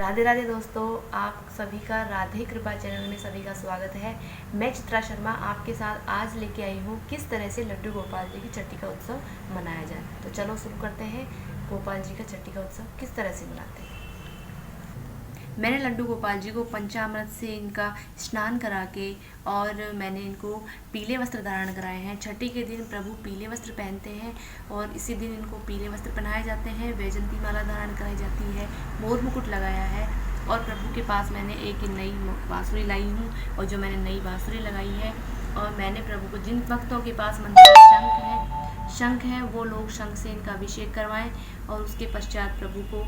राधे राधे दोस्तों, आप सभी का राधे कृपा चैनल में सभी का स्वागत है। मैं चित्रा शर्मा आपके साथ आज लेके आई हूँ किस तरह से लड्डू गोपाल जी की छठी का उत्सव मनाया जाए। तो चलो शुरू करते हैं। गोपाल जी का छठी का उत्सव किस तरह से मनाते हैं। मैंने लड्डू गोपाल जी को पंचामृत से इनका स्नान करा के और मैंने इनको पीले वस्त्र धारण कराए हैं। छठी के दिन प्रभु पीले वस्त्र पहनते हैं और इसी दिन इनको पीले वस्त्र पहनाए जाते हैं। वैजंती माला धारण कराई जाती है, मोर मुकुट लगाया है और प्रभु के पास मैंने एक नई बांसुरी लाई हूँ और जो मैंने नई बांसुरी लगाई है। और मैंने प्रभु को, जिन भक्तों के पास मंदिर में शंख है वो लोग शंख से इनका अभिषेक करवाएं और उसके पश्चात प्रभु को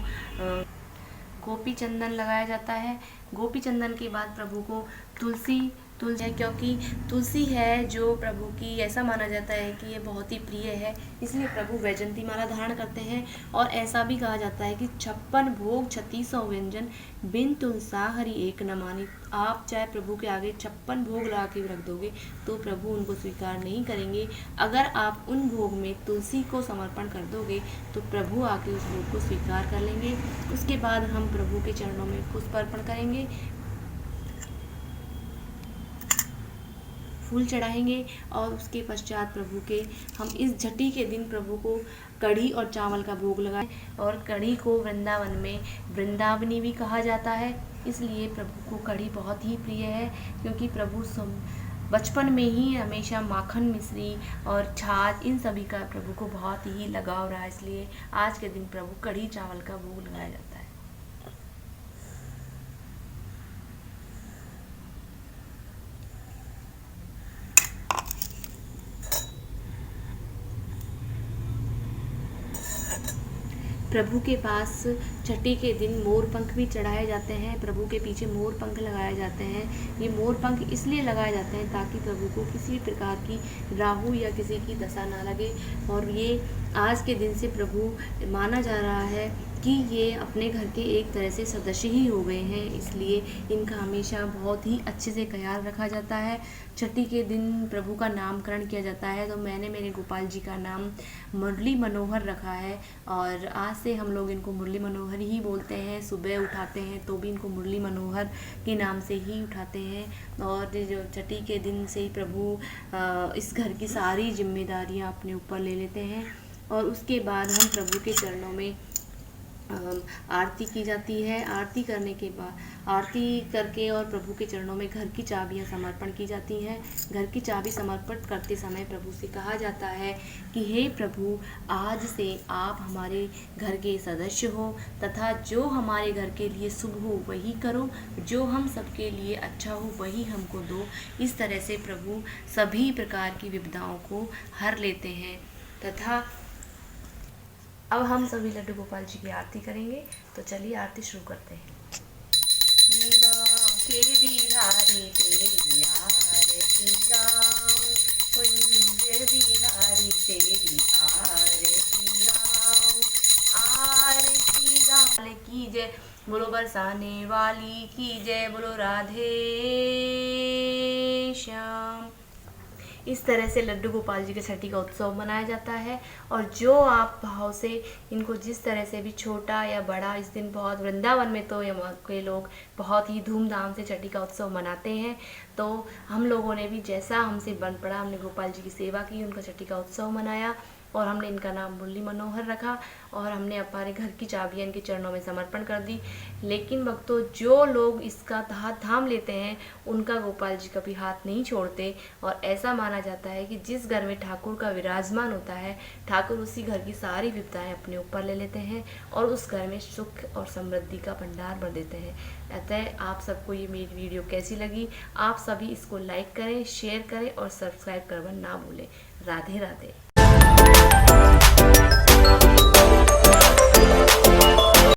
गोपी चंदन लगाया जाता है। गोपी चंदन के बाद प्रभु को तुलसी है, क्योंकि तुलसी है जो प्रभु की, ऐसा माना जाता है कि ये बहुत ही प्रिय है, इसलिए प्रभु वैजंती माला धारण करते हैं। और ऐसा भी कहा जाता है कि 56 भोग 3600 व्यंजन बिन तुलसा हरि एक न मानी। आप चाहे प्रभु के आगे 56 भोग ला के रख दोगे तो प्रभु उनको स्वीकार नहीं करेंगे। अगर आप उन भोग में तुलसी को समर्पण कर दोगे तो प्रभु आके उस भोग को स्वीकार कर लेंगे। उसके बाद हम प्रभु के चरणों में पुष्प अर्पण करेंगे, फूल चढ़ाएंगे और उसके पश्चात प्रभु के हम इस छठी के दिन प्रभु को कढ़ी और चावल का भोग लगाएं। और कढ़ी को वृंदावन में वृंदावनी भी कहा जाता है, इसलिए प्रभु को कढ़ी बहुत ही प्रिय है, क्योंकि प्रभु बचपन में ही हमेशा माखन मिश्री और छाछ इन सभी का प्रभु को बहुत ही लगाव रहा, इसलिए आज के दिन प्रभु कढ़ी चावल का भोग लगाया जाता है। प्रभु के पास छठी के दिन मोर पंख भी चढ़ाए जाते हैं। प्रभु के पीछे मोर पंख लगाए जाते हैं। ये मोर पंख इसलिए लगाए जाते हैं ताकि प्रभु को किसी प्रकार की राहु या किसी की दशा ना लगे। और ये आज के दिन से प्रभु माना जा रहा है कि ये अपने घर के एक तरह से सदस्य ही हो गए हैं, इसलिए इनका हमेशा बहुत ही अच्छे से ख्याल रखा जाता है। छठी के दिन प्रभु का नामकरण किया जाता है, तो मैंने मेरे गोपाल जी का नाम मुरली मनोहर रखा है और आज से हम लोग इनको मुरली मनोहर ही बोलते हैं। सुबह उठाते हैं तो भी इनको मुरली मनोहर के नाम से ही उठाते हैं। और जो छठी के दिन से ही प्रभु इस घर की सारी जिम्मेदारियां अपने ऊपर ले लेते हैं। और उसके बाद हम प्रभु के चरणों में आरती की जाती है। आरती करने के बाद, आरती करके और प्रभु के चरणों में घर की चाबियां समर्पण की जाती हैं। घर की चाबी समर्पित करते समय प्रभु से कहा जाता है कि हे प्रभु, आज से आप हमारे घर के सदस्य हो तथा जो हमारे घर के लिए शुभ हो वही करो, जो हम सबके लिए अच्छा हो वही हमको दो। इस तरह से प्रभु सभी प्रकार की विपदाओं को हर लेते हैं। तथा अब हम सभी लड्डू गोपाल जी की आरती करेंगे, तो चलिए आरती शुरू करते हैं। के बिहारी तेरी आरती गाऊं, कुंज बिहारी तेरी आरती गाऊं, आरती गाऊं की जय, बोलो बरसाने वाली की जय, बोलो राधे श्याम। इस तरह से लड्डू गोपाल जी के छठी का उत्सव मनाया जाता है। और जो आप भाव से इनको जिस तरह से भी, छोटा या बड़ा, इस दिन बहुत वृंदावन में तो यहाँ के लोग बहुत ही धूमधाम से छठी का उत्सव मनाते हैं। तो हम लोगों ने भी जैसा हमसे बन पड़ा, हमने गोपाल जी की सेवा की, उनका छठी का उत्सव मनाया और हमने इनका नाम मुरली मनोहर रखा और हमने हमारे घर की चाबियां इनके चरणों में समर्पण कर दी। लेकिन भक्तों, जो लोग इसका हाथ थाम लेते हैं उनका गोपाल जी कभी हाथ नहीं छोड़ते। और ऐसा माना जाता है कि जिस घर में ठाकुर का विराजमान होता है, ठाकुर उसी घर की सारी विपदाएं अपने ऊपर ले लेते हैं और उस घर में सुख और समृद्धि का भंडार भर देते हैं। अतः आप सबको ये मेरी वीडियो कैसी लगी, आप सभी इसको लाइक करें, शेयर करें और सब्सक्राइब करना ना भूलें। राधे राधे।